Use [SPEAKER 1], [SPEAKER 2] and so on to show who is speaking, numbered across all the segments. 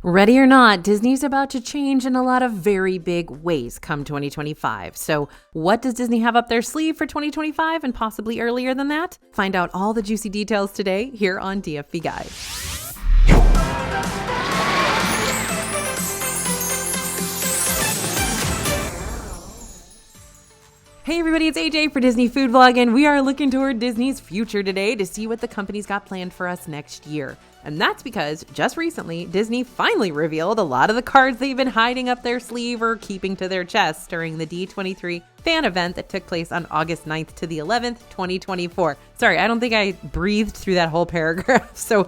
[SPEAKER 1] Ready or not, Disney's about to change in a lot of very big ways come 2025. So what does Disney have up their sleeve for 2025 and possibly earlier than that? Find out all the juicy details today here on DFB Guide. Hey everybody, it's AJ for Disney Food Vlog, and we are looking toward Disney's future today to see what the company's got planned for us next year. And that's because just recently, Disney finally revealed a lot of the cards they've been hiding up their sleeve or keeping to their chests during the D23 fan event that took place on August 9th to the 11th, 2024. Sorry, I don't think I breathed through that whole paragraph. So,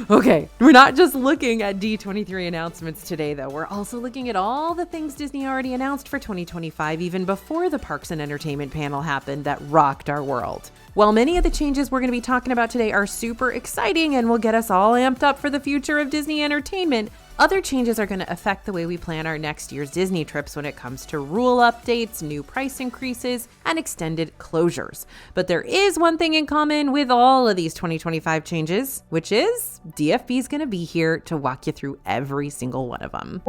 [SPEAKER 1] okay, we're not just looking at D23 announcements today, though. We're also looking at all the things Disney already announced for 2025, even before the Parks and Entertainment panel happened that rocked our world. While many of the changes we're going to be talking about today are super exciting and will get us all amped up for the future of Disney entertainment, other changes are going to affect the way we plan our next year's Disney trips when it comes to rule updates, new price increases, and extended closures. But there is one thing in common with all of these 2025 changes, which is DFB is going to be here to walk you through every single one of them.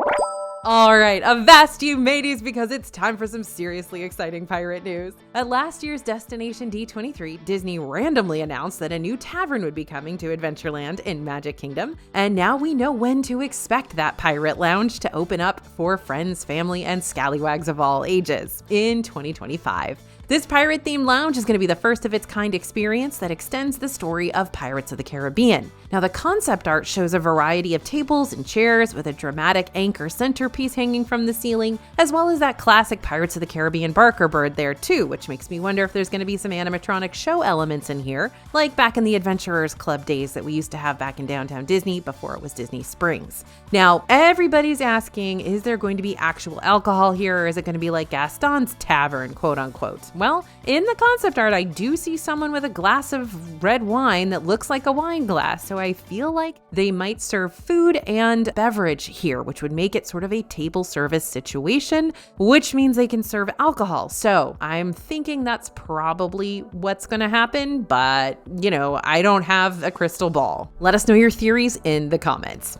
[SPEAKER 1] All right, avast you mateys, because it's time for some seriously exciting pirate news. At last year's Destination D23, Disney randomly announced that a new tavern would be coming to Adventureland in Magic Kingdom, and now we know when to expect that pirate lounge to open up for friends, family, and scallywags of all ages in 2025. This pirate-themed lounge is going to be the first of its kind experience that extends the story of Pirates of the Caribbean. Now, the concept art shows a variety of tables and chairs with a dramatic anchor centerpiece hanging from the ceiling, as well as that classic Pirates of the Caribbean Barker bird there too, which makes me wonder if there's going to be some animatronic show elements in here, like back in the Adventurers Club days that we used to have back in downtown Disney before it was Disney Springs. Now, everybody's asking, is there going to be actual alcohol here, or is it going to be like Gaston's Tavern, quote unquote? Well, in the concept art, I do see someone with a glass of red wine that looks like a wine glass, so I feel like they might serve food and beverage here, which would make it sort of a table service situation, which means they can serve alcohol. So I'm thinking that's probably what's going to happen, but, I don't have a crystal ball. Let us know your theories in the comments.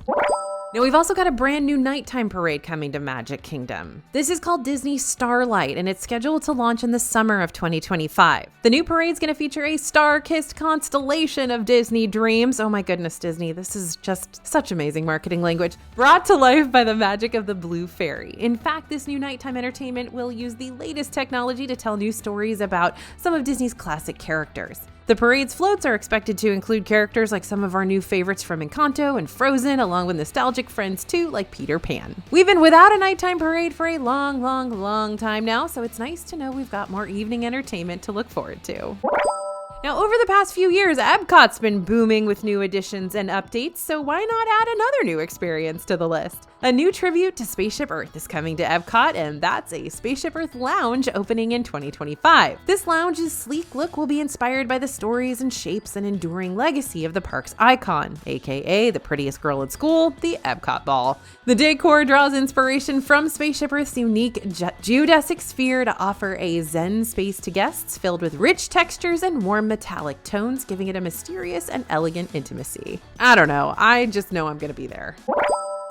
[SPEAKER 1] Now, we've also got a brand new nighttime parade coming to Magic Kingdom. This is called Disney Starlight, and it's scheduled to launch in the summer of 2025. The new parade's going to feature a star-kissed constellation of Disney dreams. Oh my goodness, Disney, this is just such amazing marketing language, brought to life by the magic of the Blue Fairy. In fact, this new nighttime entertainment will use the latest technology to tell new stories about some of Disney's classic characters. The parade's floats are expected to include characters like some of our new favorites from Encanto and Frozen, along with nostalgic friends too, like Peter Pan. We've been without a nighttime parade for a long time now, so it's nice to know we've got more evening entertainment to look forward to. Now, over the past few years, Epcot's been booming with new additions and updates, so why not add another new experience to the list? A new tribute to Spaceship Earth is coming to Epcot, and that's a Spaceship Earth lounge opening in 2025. This lounge's sleek look will be inspired by the stories and shapes and enduring legacy of the park's icon, aka the prettiest girl at school, the Epcot ball. The decor draws inspiration from Spaceship Earth's unique geodesic sphere to offer a zen space to guests filled with rich textures and warm metallic tones, giving it a mysterious and elegant intimacy. I don't know, I just know I'm gonna be there.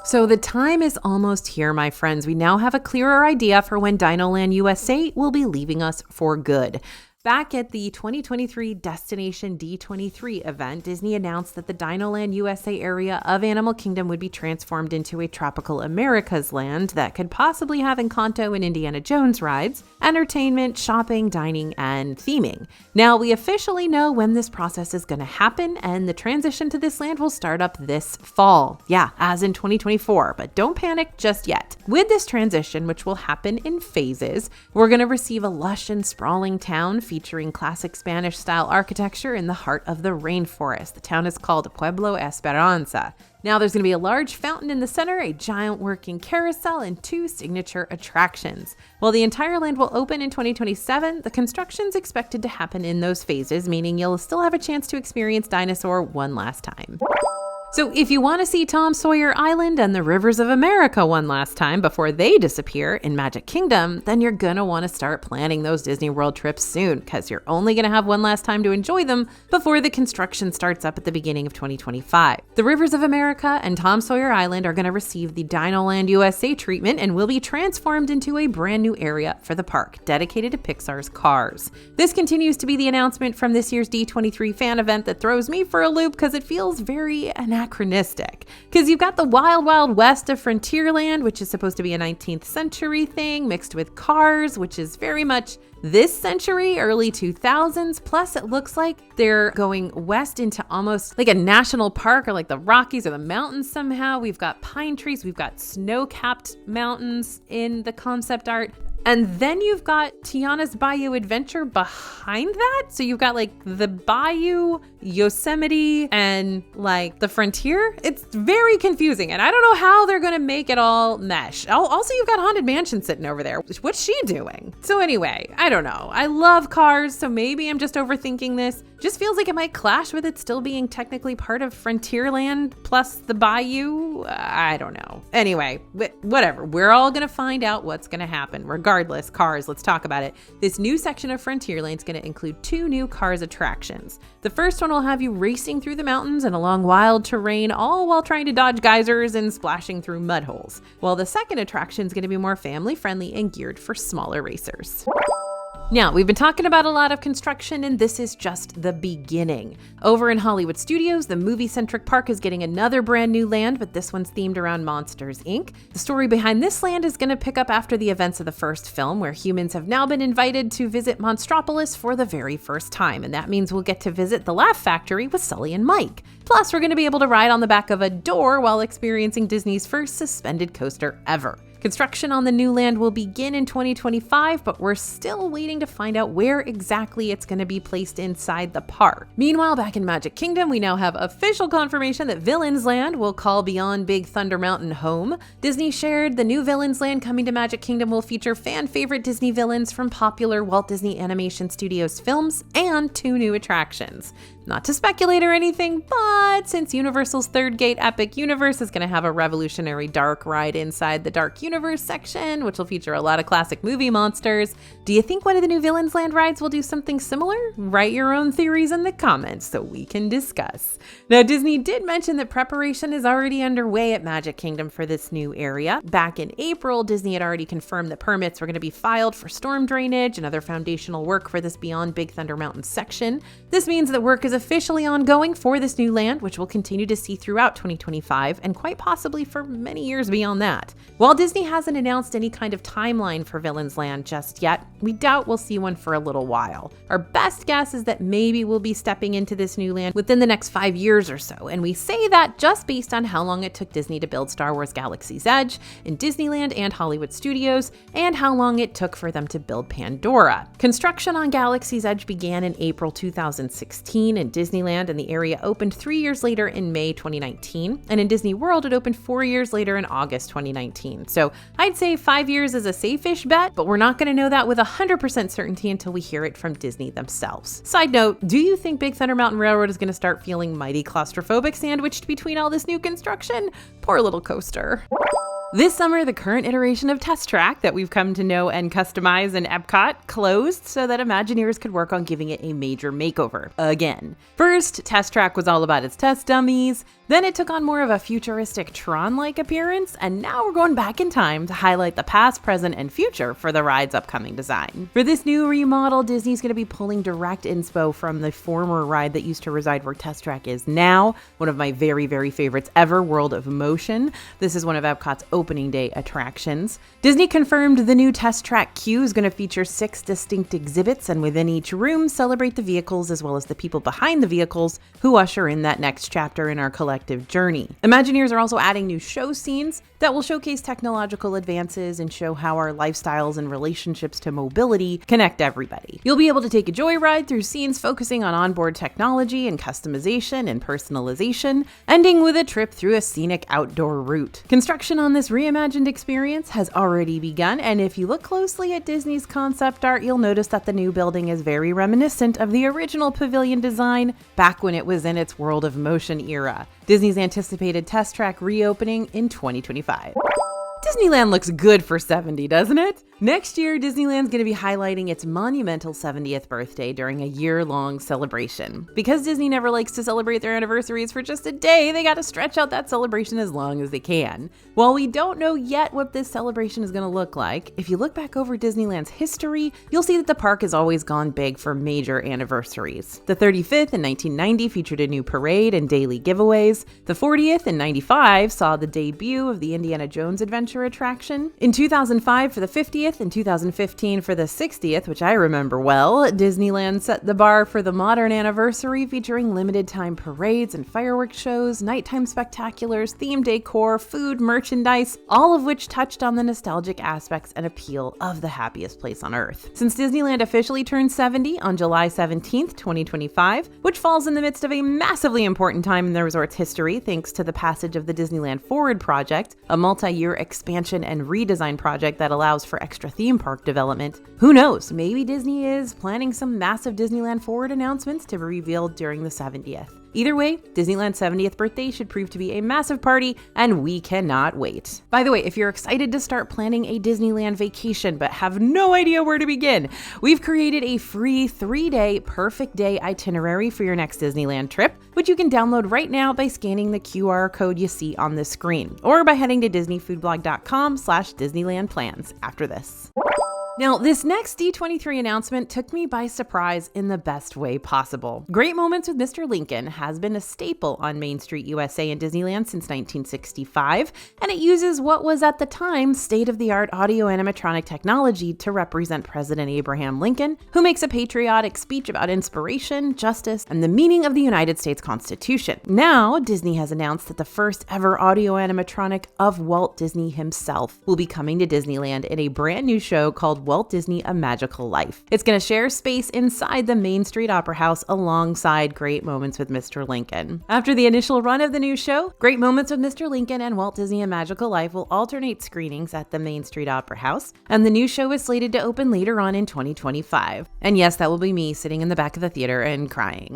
[SPEAKER 1] So the time is almost here, my friends. We now have a clearer idea for when DinoLand USA will be leaving us for good. Back at the 2023 Destination D23 event, Disney announced that the DinoLand USA area of Animal Kingdom would be transformed into a tropical Americas land that could possibly have Encanto and Indiana Jones rides, entertainment, shopping, dining, and theming. Now, we officially know when this process is going to happen, and the transition to this land will start up this fall. Yeah, as in 2024, but don't panic just yet. With this transition, which will happen in phases, we're going to receive a lush and sprawling town featuring classic Spanish-style architecture in the heart of the rainforest. The town is called Pueblo Esperanza. Now, there's going to be a large fountain in the center, a giant working carousel, and 2 signature attractions. While the entire land will open in 2027, the construction's expected to happen in those phases, meaning you'll still have a chance to experience Dinosaur one last time. So if you want to see Tom Sawyer Island and the Rivers of America one last time before they disappear in Magic Kingdom, then you're going to want to start planning those Disney World trips soon, because you're only going to have one last time to enjoy them before the construction starts up at the beginning of 2025. The Rivers of America and Tom Sawyer Island are going to receive the DinoLand USA treatment and will be transformed into a brand new area for the park, dedicated to Pixar's Cars. This continues to be the announcement from this year's D23 fan event that throws me for a loop because it feels very anachronistic. Because you've got the Wild Wild West of Frontierland, which is supposed to be a 19th century thing, mixed with Cars, which is very much this century, early 2000s. Plus, it looks like they're going west into almost like a national park or like the Rockies or the mountains somehow. We've got pine trees, we've got snow-capped mountains in the concept art. And then you've got Tiana's Bayou Adventure behind that. So you've got like the Bayou, Yosemite, and like the Frontier. It's very confusing. And I don't know how they're going to make it all mesh. Also, you've got Haunted Mansion sitting over there. What's she doing? So anyway, I don't know. I love Cars, so maybe I'm just overthinking this. Just feels like it might clash with it still being technically part of Frontierland plus the Bayou. I don't know. Anyway, whatever. We're all going to find out what's going to happen. Regardless, Cars, let's talk about it. This new section of Frontierland is going to include 2 new Cars attractions. The first one will have you racing through the mountains and along wild terrain, all while trying to dodge geysers and splashing through mud holes. While the second attraction is going to be more family friendly and geared for smaller racers. Now, we've been talking about a lot of construction, and this is just the beginning. Over in Hollywood Studios, the movie-centric park is getting another brand new land, but this one's themed around Monsters, Inc. The story behind this land is going to pick up after the events of the first film, where humans have now been invited to visit Monstropolis for the very first time, and that means we'll get to visit the Laugh Factory with Sully and Mike. Plus, we're going to be able to ride on the back of a door while experiencing Disney's first suspended coaster ever. Construction on the new land will begin in 2025, but we're still waiting to find out where exactly it's going to be placed inside the park. Meanwhile, back in Magic Kingdom, we now have official confirmation that Villains Land will call Beyond Big Thunder Mountain home. Disney shared the new Villains Land coming to Magic Kingdom will feature fan-favorite Disney villains from popular Walt Disney Animation Studios films and 2 new attractions. Not to speculate or anything, but since Universal's Third Gate Epic Universe is going to have a revolutionary dark ride inside the Dark Universe section, which will feature a lot of classic movie monsters, do you think one of the new Villains Land rides will do something similar? Write your own theories in the comments so we can discuss. Now, Disney did mention that preparation is already underway at Magic Kingdom for this new area. Back in April, Disney had already confirmed that permits were going to be filed for storm drainage and other foundational work for this Beyond Big Thunder Mountain section. This means that work is officially ongoing for this new land, which we'll continue to see throughout 2025 and quite possibly for many years beyond that. While Disney hasn't announced any kind of timeline for Villains Land just yet, we doubt we'll see one for a little while. Our best guess is that maybe we'll be stepping into this new land within the next 5 years or so, and we say that just based on how long it took Disney to build Star Wars Galaxy's Edge in Disneyland and Hollywood Studios, and how long it took for them to build Pandora. Construction on Galaxy's Edge began in April 2016 in Disneyland, and the area opened 3 years later in May 2019, and in Disney World it opened 4 years later in August 2019. So I'd say 5 years is a safe-ish bet, but we're not going to know that with 100% certainty until we hear it from Disney themselves. Side note, do you think Big Thunder Mountain Railroad is going to start feeling mighty claustrophobic sandwiched between all this new construction? Poor little coaster. This summer, the current iteration of Test Track that we've come to know and customize in Epcot closed so that Imagineers could work on giving it a major makeover again. First, Test Track was all about its test dummies, then it took on more of a futuristic Tron-like appearance, and now we're going back in time to highlight the past, present, and future for the ride's upcoming design. For this new remodel, Disney's going to be pulling direct inspo from the former ride that used to reside where Test Track is now, one of my very, very favorites ever, World of Motion. This is one of Epcot's opening day attractions. Disney confirmed the new Test Track queue is going to feature 6 distinct exhibits, and within each room celebrate the vehicles as well as the people behind the vehicles who usher in that next chapter in our collective journey. Imagineers are also adding new show scenes that will showcase technological advances and show how our lifestyles and relationships to mobility connect everybody. You'll be able to take a joyride through scenes focusing on onboard technology and customization and personalization, ending with a trip through a scenic outdoor route. Construction on this This reimagined experience has already begun, and if you look closely at Disney's concept art, you'll notice that the new building is very reminiscent of the original pavilion design back when it was in its World of Motion era. Disney's anticipated test track reopening in 2025. Disneyland looks good for 70, doesn't it? Next year, Disneyland's going to be highlighting its monumental 70th birthday during a year-long celebration. Because Disney never likes to celebrate their anniversaries for just a day, they got to stretch out that celebration as long as they can. While we don't know yet what this celebration is going to look like, if you look back over Disneyland's history, you'll see that the park has always gone big for major anniversaries. The 35th in 1990 featured a new parade and daily giveaways. The 40th in 95 saw the debut of the Indiana Jones Adventure attraction. In 2005 for the 50th, and 2015 for the 60th, which I remember well, Disneyland set the bar for the modern anniversary, featuring limited time parades and fireworks shows, nighttime spectaculars, themed decor, food, merchandise, all of which touched on the nostalgic aspects and appeal of the happiest place on earth. Since Disneyland officially turned 70 on July 17th, 2025, which falls in the midst of a massively important time in the resort's history thanks to the passage of the Disneyland Forward project, a multi-year expansion and redesign project that allows for extra theme park development. Who knows, maybe Disney is planning some massive Disneyland Forward announcements to be revealed during the 70th. Either way, Disneyland's 70th birthday should prove to be a massive party, and we cannot wait. By the way, if you're excited to start planning a Disneyland vacation but have no idea where to begin, we've created a free 3-day perfect day itinerary for your next Disneyland trip, which you can download right now by scanning the QR code you see on the screen, or by heading to disneyfoodblog.com/DisneylandPlans after this. Now, this next D23 announcement took me by surprise in the best way possible. Great Moments with Mr. Lincoln has been a staple on Main Street USA and Disneyland since 1965, and it uses what was at the time state-of-the-art audio animatronic technology to represent President Abraham Lincoln, who makes a patriotic speech about inspiration, justice, and the meaning of the United States Constitution. Now, Disney has announced that the first ever audio animatronic of Walt Disney himself will be coming to Disneyland in a brand new show called Walt Disney: A Magical Life. It's going to share space inside the Main Street Opera House alongside Great Moments with Mr. Lincoln. After the initial run of the new show, Great Moments with Mr. Lincoln and Walt Disney: A Magical Life will alternate screenings at the Main Street Opera House, and the new show is slated to open later on in 2025. And yes, that will be me sitting in the back of the theater and crying.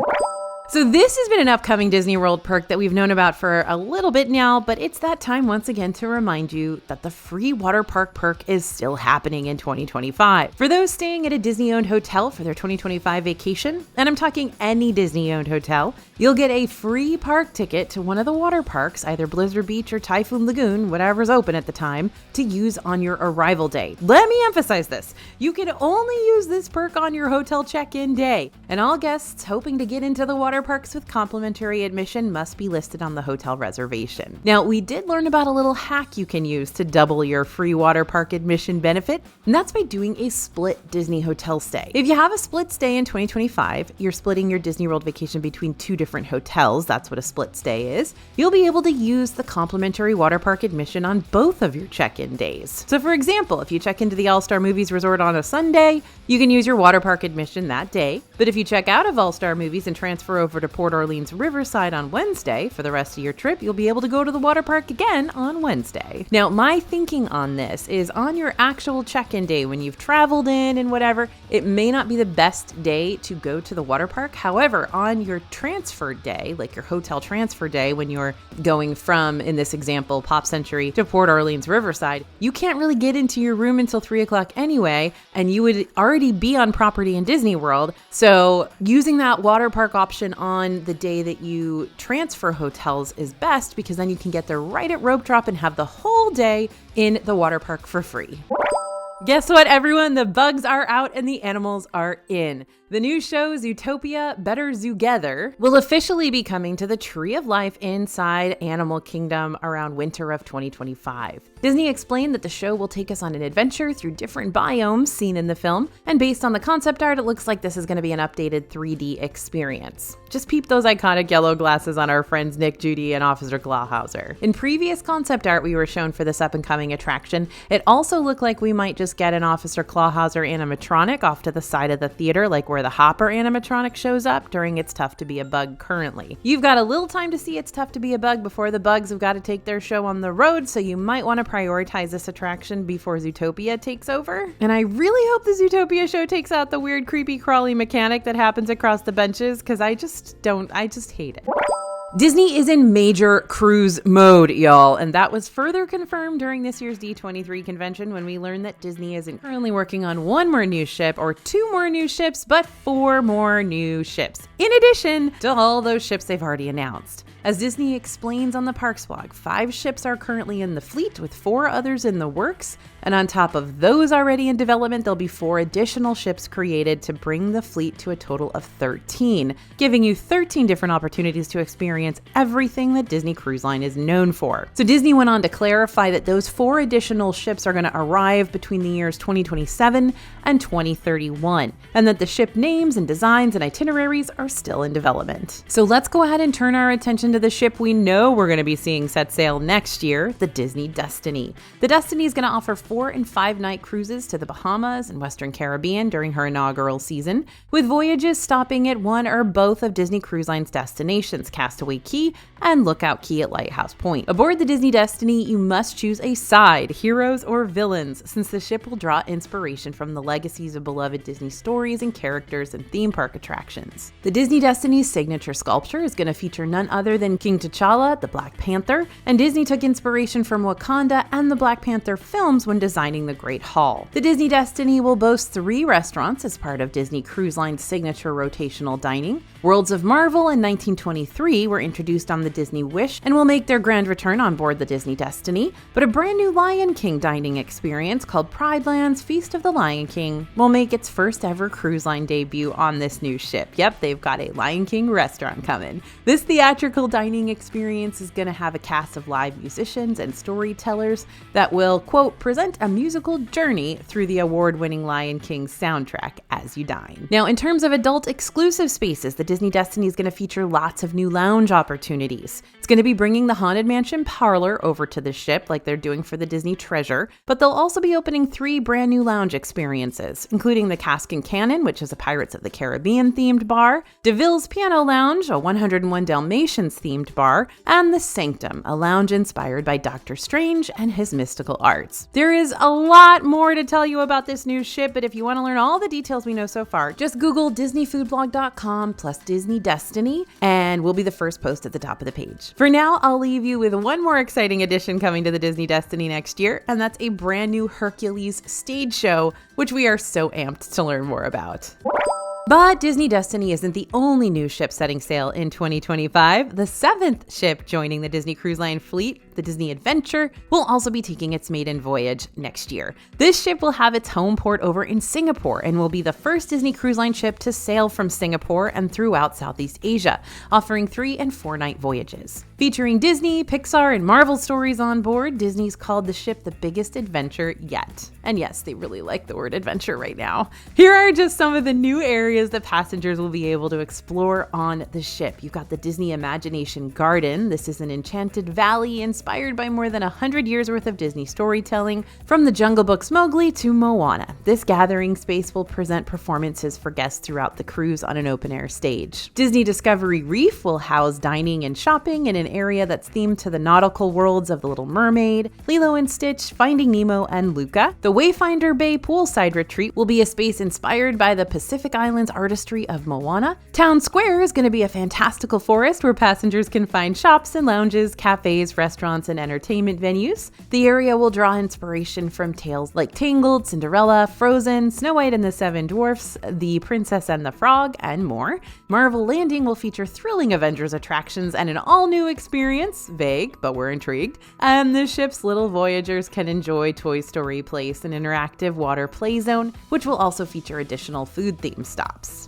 [SPEAKER 1] So this has been an upcoming Disney World perk that we've known about for a little bit now, but it's that time once again to remind you that the free water park perk is still happening in 2025. For those staying at a Disney-owned hotel for their 2025 vacation, and I'm talking any Disney-owned hotel, you'll get a free park ticket to one of the water parks, either Blizzard Beach or Typhoon Lagoon, whatever's open at the time, to use on your arrival day. Let me emphasize this. You can only use this perk on your hotel check-in day, and all guests hoping to get into the water parks with complimentary admission must be listed on the hotel reservation. Now, we did learn about a little hack you can use to double your free water park admission benefit, and that's by doing a split Disney hotel stay. If you have a split stay in 2025, you're splitting your Disney World vacation between two different hotels, that's what a split stay is, you'll be able to use the complimentary water park admission on both of your check-in days. So for example, if you check into the All-Star Movies Resort on a Sunday, you can use your water park admission that day, but if you check out of All-Star Movies and transfer over to Port Orleans Riverside on Wednesday for the rest of your trip, you'll be able to go to the water park again on Wednesday. Now, my thinking on this is on your actual check-in day when you've traveled in and whatever, it may not be the best day to go to the water park. However, on your transfer day, like your hotel transfer day, when you're going from, in this example, Pop Century to Port Orleans Riverside, you can't really get into your room until 3 o'clock anyway, and you would already be on property in Disney World. So using that water park option on the day that you transfer hotels is best, because then you can get there right at rope drop and have the whole day in the water park for free. Guess what, everyone? The bugs are out and the animals are in. The new show, Zootopia, Better Zoogether, will officially be coming to the Tree of Life inside Animal Kingdom around winter of 2025. Disney explained that the show will take us on an adventure through different biomes seen in the film, and based on the concept art, it looks like this is going to be an updated 3D experience. Just peep those iconic yellow glasses on our friends Nick, Judy, and Officer Clawhauser. In previous concept art we were shown for this up-and-coming attraction, it also looked like we might just just get an Officer Clawhauser animatronic off to the side of the theater, like where the Hopper animatronic shows up during It's Tough to Be a Bug currently. You've got a little time to see It's Tough to Be a Bug before the bugs have got to take their show on the road, so you might want to prioritize this attraction before Zootopia takes over. And I really hope the Zootopia show takes out the weird creepy crawly mechanic that happens across the benches, because I just hate it. Disney is in major cruise mode, y'all, and that was further confirmed during this year's D23 convention when we learned that Disney isn't currently working on one more new ship or two more new ships, but 4 more new ships, in addition to all those ships they've already announced. As Disney explains on the Parks blog, 5 ships are currently in the fleet with 4 others in the works, and on top of those already in development, there'll be 4 additional ships created to bring the fleet to a total of 13, giving you 13 different opportunities to experience everything that Disney Cruise Line is known for. So Disney went on to clarify that those 4 additional ships are going to arrive between the years 2027 and 2031, and that the ship names and designs and itineraries are still in development. So let's go ahead and turn our attention to the ship we know we're going to be seeing set sail next year, the Disney Destiny. The Destiny is going to offer 4 and 5 night cruises to the Bahamas and Western Caribbean during her inaugural season, with voyages stopping at one or both of Disney Cruise Line's destinations, Castaway Cay and Lookout Cay at Lighthouse Point. Aboard the Disney Destiny, you must choose a side, heroes or villains, since the ship will draw inspiration from the legacies of beloved Disney stories and characters and theme park attractions. The Disney Destiny's signature sculpture is going to feature none other than King T'Challa, the Black Panther, and Disney took inspiration from Wakanda and the Black Panther films when designing the Great Hall. The Disney Destiny will boast 3 restaurants as part of Disney Cruise Line's signature rotational dining. Worlds of Marvel and 1923 were introduced on the Disney Wish and will make their grand return on board the Disney Destiny, but a brand new Lion King dining experience called Pride Land's Feast of the Lion King will make its first ever cruise line debut on this new ship. Yep, they've got a Lion King restaurant coming. This theatrical dining experience is going to have a cast of live musicians and storytellers that will, quote, present a musical journey through the award-winning Lion King soundtrack as you dine. Now, in terms of adult exclusive spaces, the Disney Destiny is going to feature lots of new lounge opportunities. It's going to be bringing the Haunted Mansion parlor over to the ship like they're doing for the Disney Treasure, but they'll also be opening 3 brand new lounge experiences, including the Cask and Cannon, which is a Pirates of the Caribbean themed bar, DeVille's Piano Lounge, a 101 Dalmatians themed bar, and the Sanctum, a lounge inspired by Doctor Strange and his mystical arts. There is a lot more to tell you about this new ship, but if you want to learn all the details we know so far, just Google DisneyFoodblog.com plus Disney Destiny, and we'll be the first post at the top of the page. For now, I'll leave you with one more exciting addition coming to the Disney Destiny next year, and that's a brand new Hercules stage show, which we are so amped to learn more about. But Disney Destiny isn't the only new ship setting sail in 2025. The 7th ship joining the Disney Cruise Line fleet, the Disney Adventure, will also be taking its maiden voyage next year. This ship will have its home port over in Singapore and will be the first Disney Cruise Line ship to sail from Singapore and throughout Southeast Asia, offering 3 and 4 night voyages. Featuring Disney, Pixar, and Marvel stories on board, Disney's called the ship the biggest adventure yet. And yes, they really like the word adventure right now. Here are just some of the new areas that passengers will be able to explore on the ship. You've got the Disney Imagination Garden. This is an enchanted valley inspired by more than 100 years worth of Disney storytelling, from the Jungle Book's Mowgli to Moana. This gathering space will present performances for guests throughout the cruise on an open-air stage. Disney Discovery Reef will house dining and shopping in an area that's themed to the nautical worlds of The Little Mermaid, Lilo and Stitch, Finding Nemo, and Luca. The Wayfinder Bay Poolside Retreat will be a space inspired by the Pacific Islands artistry of Moana. Town Square is going to be a fantastical forest where passengers can find shops and lounges, cafes, restaurants, and entertainment venues. The area will draw inspiration from tales like Tangled, Cinderella, Frozen, Snow White and the Seven Dwarfs, The Princess and the Frog, and more. Marvel Landing will feature thrilling Avengers attractions and an all-new experience, vague, but we're intrigued. And the ship's little voyagers can enjoy Toy Story Place, an interactive water play zone, which will also feature additional food-themed stops.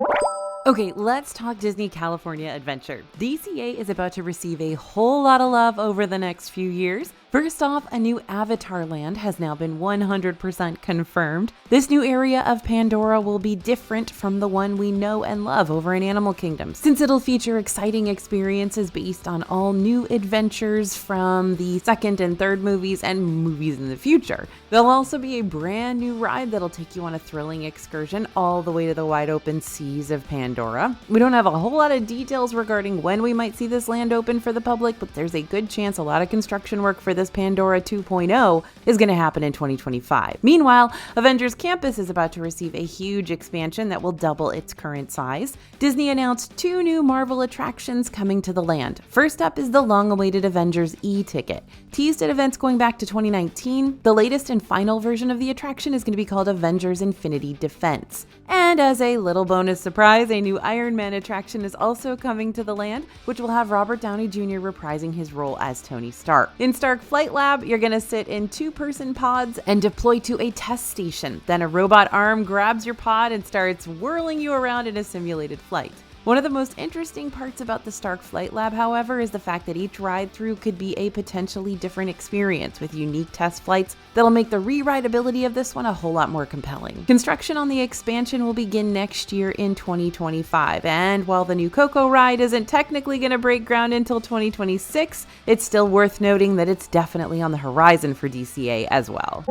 [SPEAKER 1] Okay, let's talk Disney California Adventure. DCA is about to receive a whole lot of love over the next few years. First off, a new Avatar land has now been 100% confirmed. This new area of Pandora will be different from the one we know and love over in Animal Kingdom, since it'll feature exciting experiences based on all new adventures from the second and third movies and movies in the future. There'll also be a brand new ride that'll take you on a thrilling excursion all the way to the wide open seas of Pandora. We don't have a whole lot of details regarding when we might see this land open for the public, but there's a good chance a lot of construction work for this Pandora 2.0 is going to happen in 2025. Meanwhile, Avengers Campus is about to receive a huge expansion that will double its current size. Disney announced 2 new Marvel attractions coming to the land. First up is the long-awaited Avengers e-ticket. Teased at events going back to 2019, the latest and final version of the attraction is going to be called Avengers Infinity Defense. And as a little bonus surprise, a new Iron Man attraction is also coming to the land, which will have Robert Downey Jr. reprising his role as Tony Stark. In Stark Flight Lab, you're going to sit in 2-person pods and deploy to a test station. Then a robot arm grabs your pod and starts whirling you around in a simulated flight. One of the most interesting parts about the Stark Flight Lab, however, is the fact that each ride-through could be a potentially different experience with unique test flights that'll make the re-rideability of this one a whole lot more compelling. Construction on the expansion will begin next year in 2025, and while the new Coco ride isn't technically going to break ground until 2026, it's still worth noting that it's definitely on the horizon for DCA as well.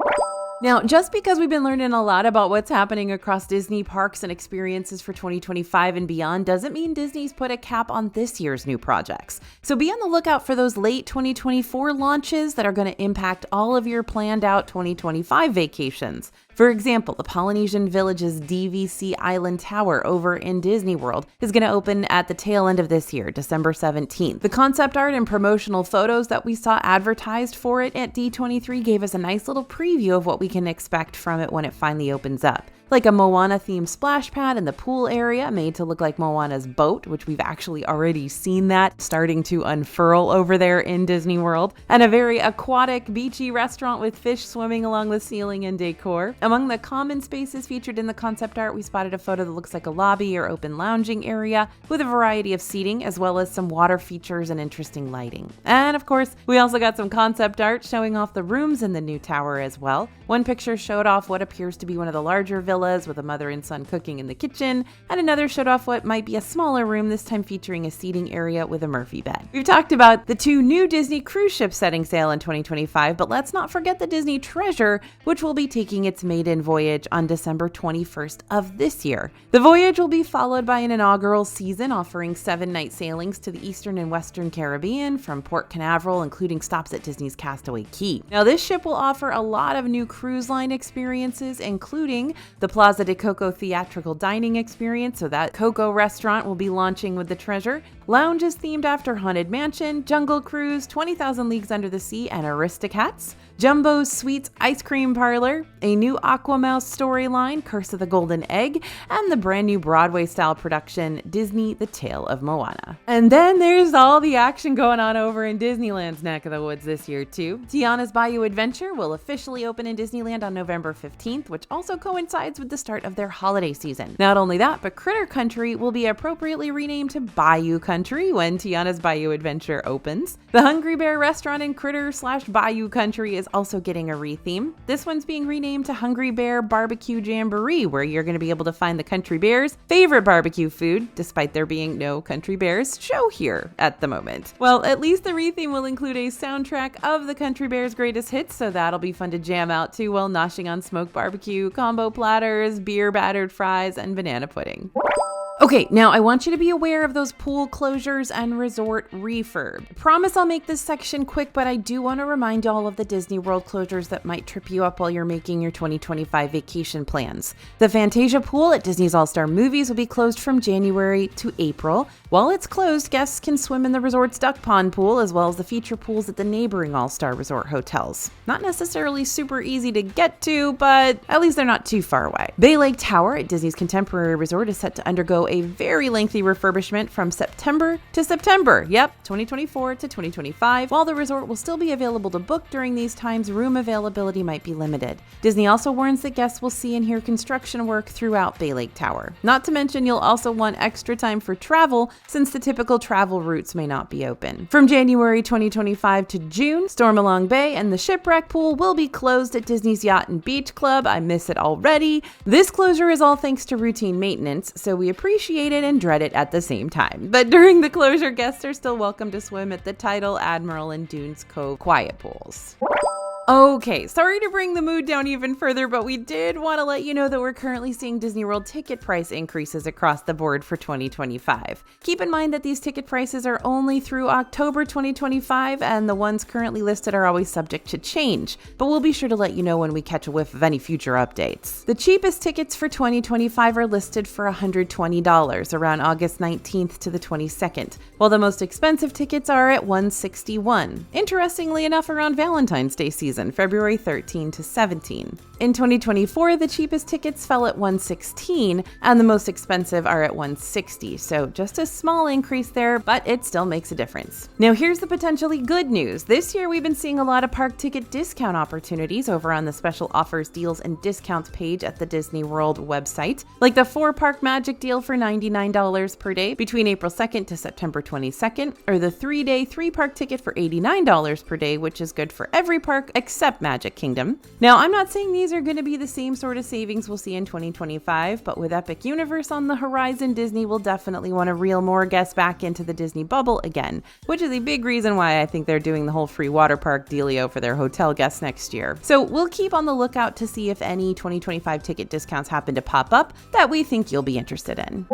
[SPEAKER 1] Now, just because we've been learning a lot about what's happening across Disney parks and experiences for 2025 and beyond doesn't mean Disney's put a cap on this year's new projects. So be on the lookout for those late 2024 launches that are going to impact all of your planned out 2025 vacations. For example, the Polynesian Village's DVC Island Tower over in Disney World is going to open at the tail end of this year, December 17th. The concept art and promotional photos that we saw advertised for it at D23 gave us a nice little preview of what we can expect from it when it finally opens up. Like a Moana-themed splash pad in the pool area made to look like Moana's boat, which we've actually already seen that starting to unfurl over there in Disney World, and a very aquatic, beachy restaurant with fish swimming along the ceiling and decor. Among the common spaces featured in the concept art, we spotted a photo that looks like a lobby or open lounging area with a variety of seating, as well as some water features and interesting lighting. And of course, we also got some concept art showing off the rooms in the new tower as well. One picture showed off what appears to be one of the larger villas with a mother and son cooking in the kitchen, and another showed off what might be a smaller room, this time featuring a seating area with a Murphy bed. We've talked about the 2 new Disney cruise ships setting sail in 2025, but let's not forget the Disney Treasure, which will be taking its maiden voyage on December 21st of this year. The voyage will be followed by an inaugural season offering 7-night sailings to the Eastern and Western Caribbean from Port Canaveral, including stops at Disney's Castaway Cay. Now, this ship will offer a lot of new cruise line experiences, including the Plaza de Coco theatrical dining experience, so that Coco restaurant will be launching with the Treasure. Lounges themed after Haunted Mansion, Jungle Cruise, 20,000 Leagues Under the Sea, and Aristocats. Jumbo's Sweets Ice Cream Parlor, a new Aquamouse storyline, Curse of the Golden Egg, and the brand new Broadway-style production, Disney, The Tale of Moana. And then there's all the action going on over in Disneyland's neck of the woods this year, too. Tiana's Bayou Adventure will officially open in Disneyland on November 15th, which also coincides with the start of their holiday season. Not only that, but Critter Country will be appropriately renamed to Bayou Country when Tiana's Bayou Adventure opens. The Hungry Bear restaurant in Critter/Bayou Country is also getting a retheme. This one's being renamed to Hungry Bear Barbecue Jamboree, where you're going to be able to find the Country Bears' favorite barbecue food, despite there being no Country Bears show here at the moment. Well, at least the retheme will include a soundtrack of the Country Bears' greatest hits, so that'll be fun to jam out to while noshing on smoked barbecue, combo platters, beer battered fries, and banana pudding. Okay, now I want you to be aware of those pool closures and resort refurb. I promise I'll make this section quick, but I do want to remind all of the Disney World closures that might trip you up while you're making your 2025 vacation plans. The Fantasia pool at Disney's All-Star Movies will be closed from January to April. While it's closed, guests can swim in the resort's duck pond pool as well as the feature pools at the neighboring All-Star Resort hotels. Not necessarily super easy to get to, but at least they're not too far away. Bay Lake Tower at Disney's Contemporary Resort is set to undergo undergo a very lengthy refurbishment from September to September. Yep, 2024 to 2025. While the resort will still be available to book during these times, room availability might be limited. Disney also warns that guests will see and hear construction work throughout Bay Lake Tower. Not to mention, you'll also want extra time for travel since the typical travel routes may not be open. From January 2025 to June, Stormalong Bay and the Shipwreck Pool will be closed at Disney's Yacht and Beach Club. I miss it already. This closure is all thanks to routine maintenance, so we appreciate it and dread it at the same time. But during the closure, guests are still welcome to swim at the Tidal, Admiral, and Dunes Cove quiet pools. Okay, sorry to bring the mood down even further, but we did want to let you know that we're currently seeing Disney World ticket price increases across the board for 2025. Keep in mind that these ticket prices are only through October 2025, and the ones currently listed are always subject to change, but we'll be sure to let you know when we catch a whiff of any future updates. The cheapest tickets for 2025 are listed for $120 around August 19th to the 22nd, while the most expensive tickets are at $161. Interestingly enough, around Valentine's Day season, February 13 to 17. In 2024, the cheapest tickets fell at $116, and the most expensive are at $160, so just a small increase there, but it still makes a difference. Now here's the potentially good news. This year we've been seeing a lot of park ticket discount opportunities over on the special offers, deals, and discounts page at the Disney World website, like the 4-park magic deal for $99 per day between April 2nd to September 22nd, or the 3-day 3-park ticket for $89 per day, which is good for every park except Magic Kingdom. Now, I'm not saying these are going to be the same sort of savings we'll see in 2025, but with Epic Universe on the horizon, Disney will definitely want to reel more guests back into the Disney bubble again, which is a big reason why I think they're doing the whole free water park dealio for their hotel guests next year. So we'll keep on the lookout to see if any 2025 ticket discounts happen to pop up that we think you'll be interested in.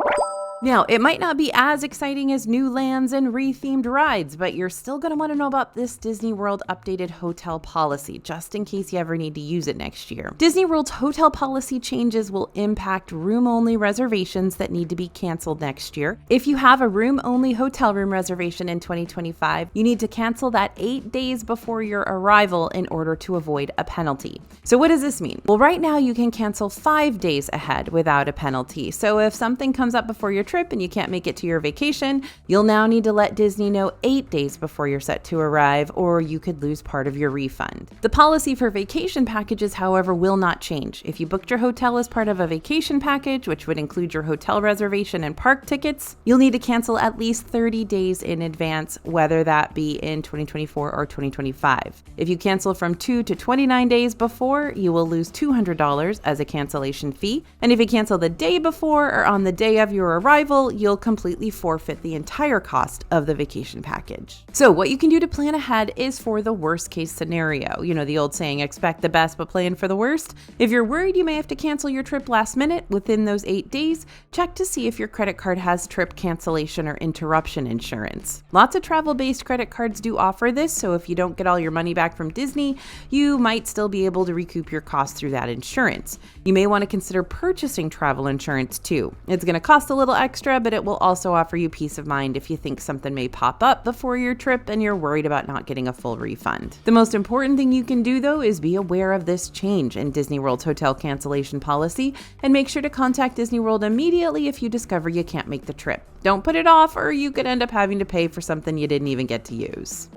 [SPEAKER 1] Now, it might not be as exciting as new lands and rethemed rides, but you're still going to want to know about this Disney World updated hotel policy, just in case you ever need to use it next year. Disney World's hotel policy changes will impact room-only reservations that need to be canceled next year. If you have a room-only hotel room reservation in 2025, you need to cancel that 8 days before your arrival in order to avoid a penalty. So what does this mean? Well, right now you can cancel 5 days ahead without a penalty. So if something comes up before your trip and you can't make it to your vacation, you'll now need to let Disney know 8 days before you're set to arrive, or you could lose part of your refund. The policy for vacation packages, however, will not change. If you booked your hotel as part of a vacation package, which would include your hotel reservation and park tickets, you'll need to cancel at least 30 days in advance, whether that be in 2024 or 2025. If you cancel from 2 to 29 days before, you will lose $200 as a cancellation fee. And if you cancel the day before or on the day of your arrival, you'll completely forfeit the entire cost of the vacation package. So what you can do to plan ahead is for the worst case scenario. You know, the old saying, expect the best but plan for the worst. If you're worried you may have to cancel your trip last minute within those 8 days, check to see if your credit card has trip cancellation or interruption insurance. Lots of travel-based credit cards do offer this, so if you don't get all your money back from Disney, you might still be able to recoup your costs through that insurance. You may want to consider purchasing travel insurance too. It's going to cost a little extra, but it will also offer you peace of mind if you think something may pop up before your trip and you're worried about not getting a full refund. The most important thing you can do, though, is be aware of this change in Disney World's hotel cancellation policy and make sure to contact Disney World immediately if you discover you can't make the trip. Don't put it off, or you could end up having to pay for something you didn't even get to use.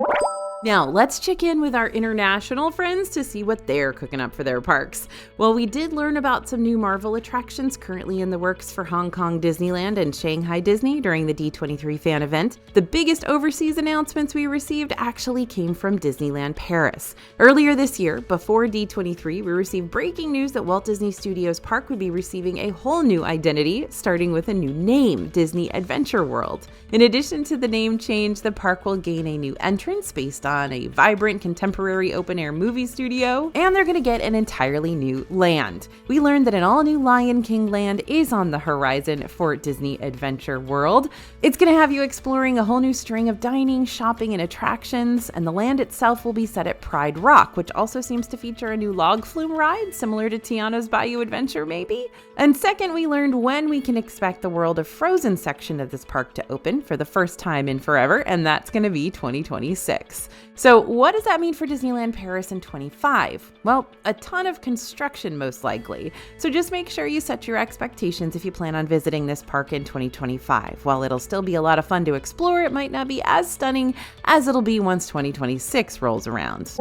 [SPEAKER 1] Now, let's check in with our international friends to see what they're cooking up for their parks. Well, we did learn about some new Marvel attractions currently in the works for Hong Kong Disneyland and Shanghai Disney during the D23 fan event. The biggest overseas announcements we received actually came from Disneyland Paris. Earlier this year, before D23, we received breaking news that Walt Disney Studios Park would be receiving a whole new identity, starting with a new name, Disney Adventure World. In addition to the name change, the park will gain a new entrance based on a vibrant contemporary open-air movie studio, and they're going to get an entirely new land. We learned that an all-new Lion King land is on the horizon for Disney Adventure World. It's going to have you exploring a whole new string of dining, shopping, and attractions, and the land itself will be set at Pride Rock, which also seems to feature a new log flume ride, similar to Tiana's Bayou Adventure, maybe? And second, we learned when we can expect the World of Frozen section of this park to open for the first time in forever, and that's going to be 2026. So what does that mean for Disneyland Paris in 25? Well, a ton of construction most likely. So just make sure you set your expectations if you plan on visiting this park in 2025. While it'll still be a lot of fun to explore, it might not be as stunning as it'll be once 2026 rolls around.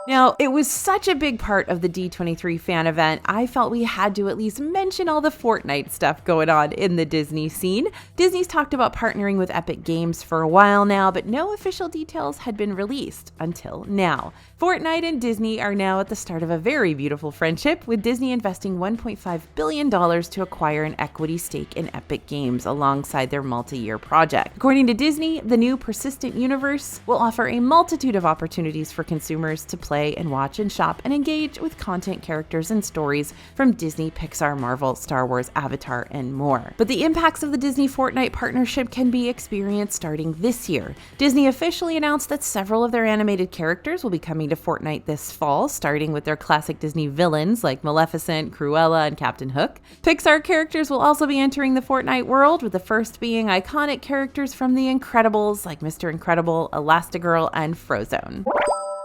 [SPEAKER 1] Now, it was such a big part of the D23 fan event, I felt we had to at least mention all the Fortnite stuff going on in the Disney scene. Disney's talked about partnering with Epic Games for a while now, but no official details had been released until now. Fortnite and Disney are now at the start of a very beautiful friendship, with Disney investing $1.5 billion to acquire an equity stake in Epic Games alongside their multi-year project. According to Disney, the new persistent universe will offer a multitude of opportunities for consumers to play and watch and shop and engage with content, characters, and stories from Disney, Pixar, Marvel, Star Wars, Avatar, and more. But the impacts of the Disney Fortnite partnership can be experienced starting this year. Disney officially announced that several of their animated characters will be coming to Fortnite this fall, starting with their classic Disney villains like Maleficent, Cruella, and Captain Hook. Pixar characters will also be entering the Fortnite world, with the first being iconic characters from The Incredibles like Mr. Incredible, Elastigirl, and Frozone.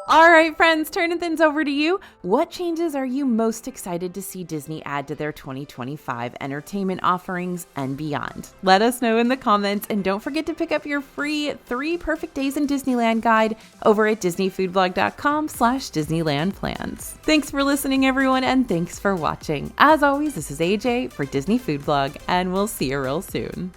[SPEAKER 1] All right, friends, turning things over to you. What changes are you most excited to see Disney add to their 2025 entertainment offerings and beyond? Let us know in the comments, and don't forget to pick up your free 3 Perfect Days in Disneyland guide over at disneyfoodblog.com/Disneyland plans. Thanks for listening, everyone, and thanks for watching. As always, this is AJ for Disney Food Blog, and we'll see you real soon.